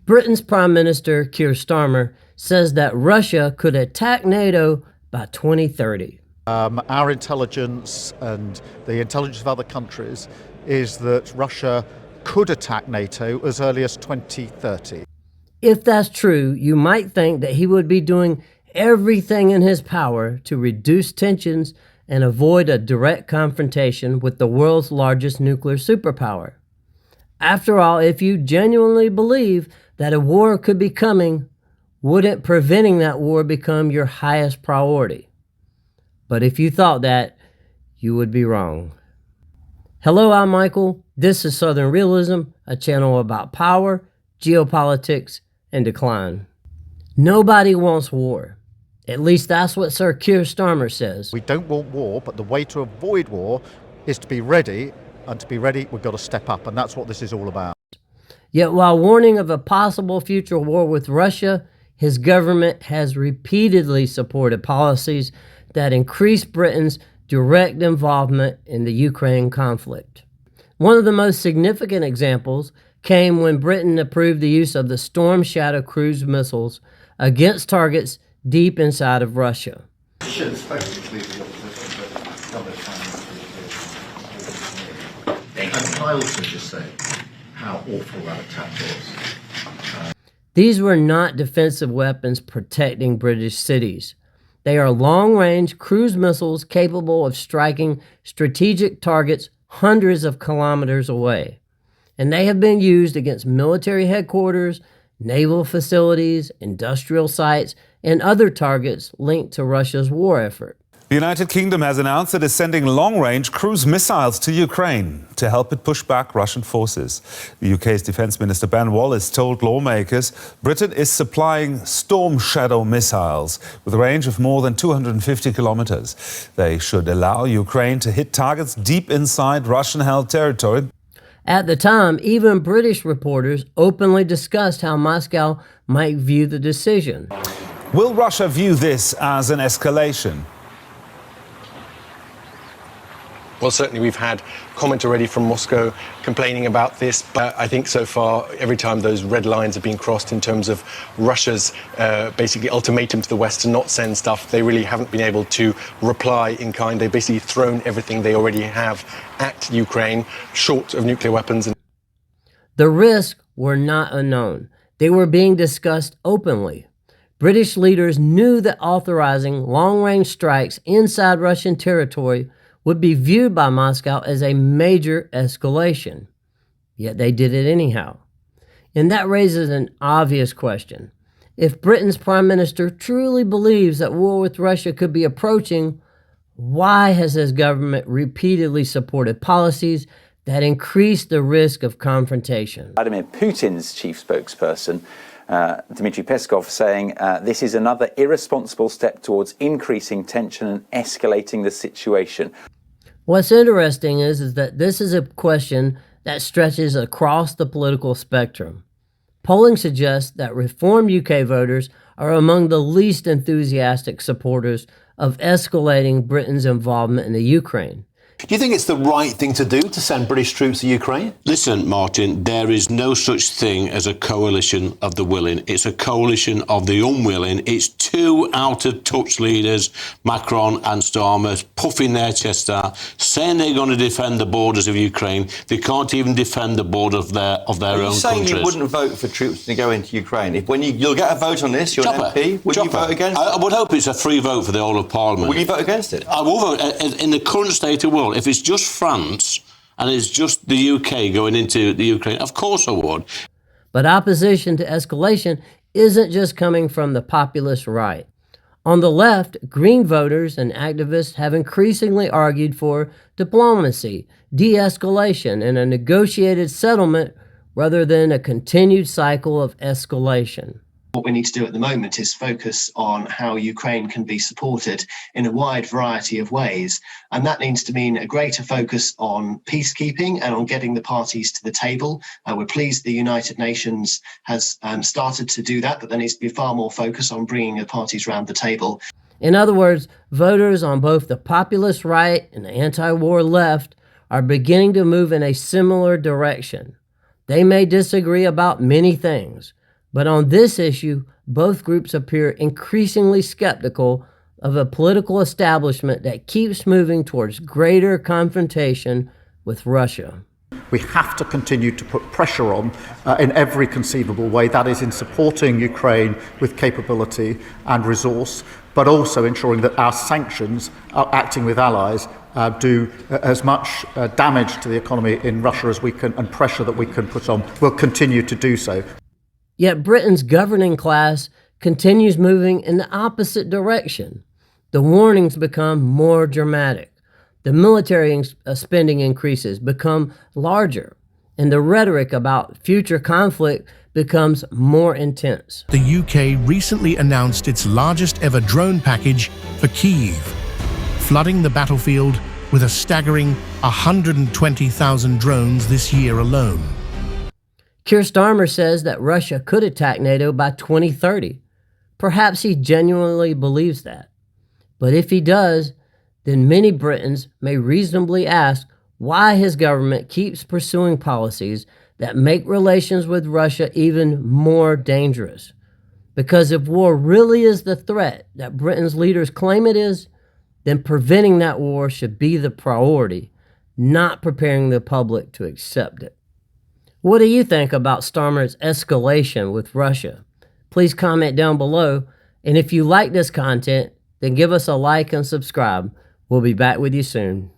Britain's Prime Minister Keir Starmer says that Russia could attack NATO by 2030. Our intelligence and the intelligence of other countries is that Russia could attack NATO as early as 2030. If that's true, you might think that he would be doing everything in his power to reduce tensions and avoid a direct confrontation with the world's largest nuclear superpower. After all, if you genuinely believe that a war could be coming, wouldn't preventing that war become your highest priority? But if you thought that, you would be wrong. Hello, I'm Michael. This is Southern Realism, a channel about power, geopolitics, and decline. Nobody wants war. At least that's what Sir Keir Starmer says. We don't want war, but the way to avoid war is to be ready, and to be ready, we've got to step up, and that's what this is all about. Yet while warning of a possible future war with Russia, his government has repeatedly supported policies that increase Britain's direct involvement in the Ukraine conflict. One of the most significant examples came when Britain approved the use of the Storm Shadow cruise missiles against targets deep inside of Russia. And can I also just say how awful that attack was? These were not defensive weapons protecting British cities. They are long-range cruise missiles capable of striking strategic targets hundreds of kilometers away. And they have been used against military headquarters, naval facilities, industrial sites, and other targets linked to Russia's war effort. The United Kingdom has announced it is sending long-range cruise missiles to Ukraine to help it push back Russian forces. The UK's Defence Minister Ben Wallace told lawmakers Britain is supplying Storm Shadow missiles with a range of more than 250 kilometers. They should allow Ukraine to hit targets deep inside Russian-held territory. At the time, even British reporters openly discussed how Moscow might view the decision. Will Russia view this as an escalation? Well, certainly we've had comment already from Moscow complaining about this, but I think so far every time those red lines have been crossed in terms of Russia's basically ultimatum to the West to not send stuff, they really haven't been able to reply in kind. They've basically thrown everything they already have at Ukraine, short of nuclear weapons. The risks were not unknown. They were being discussed openly. British leaders knew that authorizing long-range strikes inside Russian territory would be viewed by Moscow as a major escalation. Yet they did it anyhow. And that raises an obvious question. If Britain's Prime Minister truly believes that war with Russia could be approaching, why has his government repeatedly supported policies that increase the risk of confrontation? Vladimir Putin's chief spokesperson, Dmitry Peskov, saying this is another irresponsible step towards increasing tension and escalating the situation. What's interesting is that this is a question that stretches across the political spectrum. Polling suggests that Reform UK voters are among the least enthusiastic supporters of escalating Britain's involvement in the Ukraine. Do you think it's the right thing to do to send British troops to Ukraine? Listen, Martin, there is no such thing as a coalition of the willing. It's a coalition of the unwilling. It's two out-of-touch leaders, Macron and Starmer, puffing their chest out, saying they're going to defend the borders of Ukraine. They can't even defend the border of their own countries. Are you saying you wouldn't vote for troops to go into Ukraine? You'll get a vote on this, you're an MP, would you vote against it? I would hope it's a free vote for the whole of Parliament. Will you vote against it? I will vote. In the current state of the world, if it's just France and it's just the UK going into the Ukraine, of course I would. But opposition to escalation isn't just coming from the populist right. On the left, Green voters and activists have increasingly argued for diplomacy, de-escalation, and a negotiated settlement rather than a continued cycle of escalation. What we need to do at the moment is focus on how Ukraine can be supported in a wide variety of ways. And that needs to mean a greater focus on peacekeeping and on getting the parties to the table. We're pleased the United Nations has started to do that, but there needs to be far more focus on bringing the parties around the table. In other words, voters on both the populist right and the anti-war left are beginning to move in a similar direction. They may disagree about many things, But on this issue, both groups appear increasingly skeptical of a political establishment that keeps moving towards greater confrontation with Russia. We have to continue to put pressure on in every conceivable way, that is in supporting Ukraine with capability and resource, but also ensuring that our sanctions, acting with allies, do as much damage to the economy in Russia as we can, and pressure that we can put on. We'll continue to do so. Yet Britain's governing class continues moving in the opposite direction. The warnings become more dramatic. The military spending increases become larger, and the rhetoric about future conflict becomes more intense. The UK recently announced its largest ever drone package for Kyiv, flooding the battlefield with a staggering 120,000 drones this year alone. Keir Starmer says that Russia could attack NATO by 2030. Perhaps he genuinely believes that. But if he does, then many Britons may reasonably ask why his government keeps pursuing policies that make relations with Russia even more dangerous. Because if war really is the threat that Britain's leaders claim it is, then preventing that war should be the priority, not preparing the public to accept it. What do you think about Starmer's escalation with Russia? Please comment down below, and if you like this content, then give us a like and subscribe. We'll be back with you soon.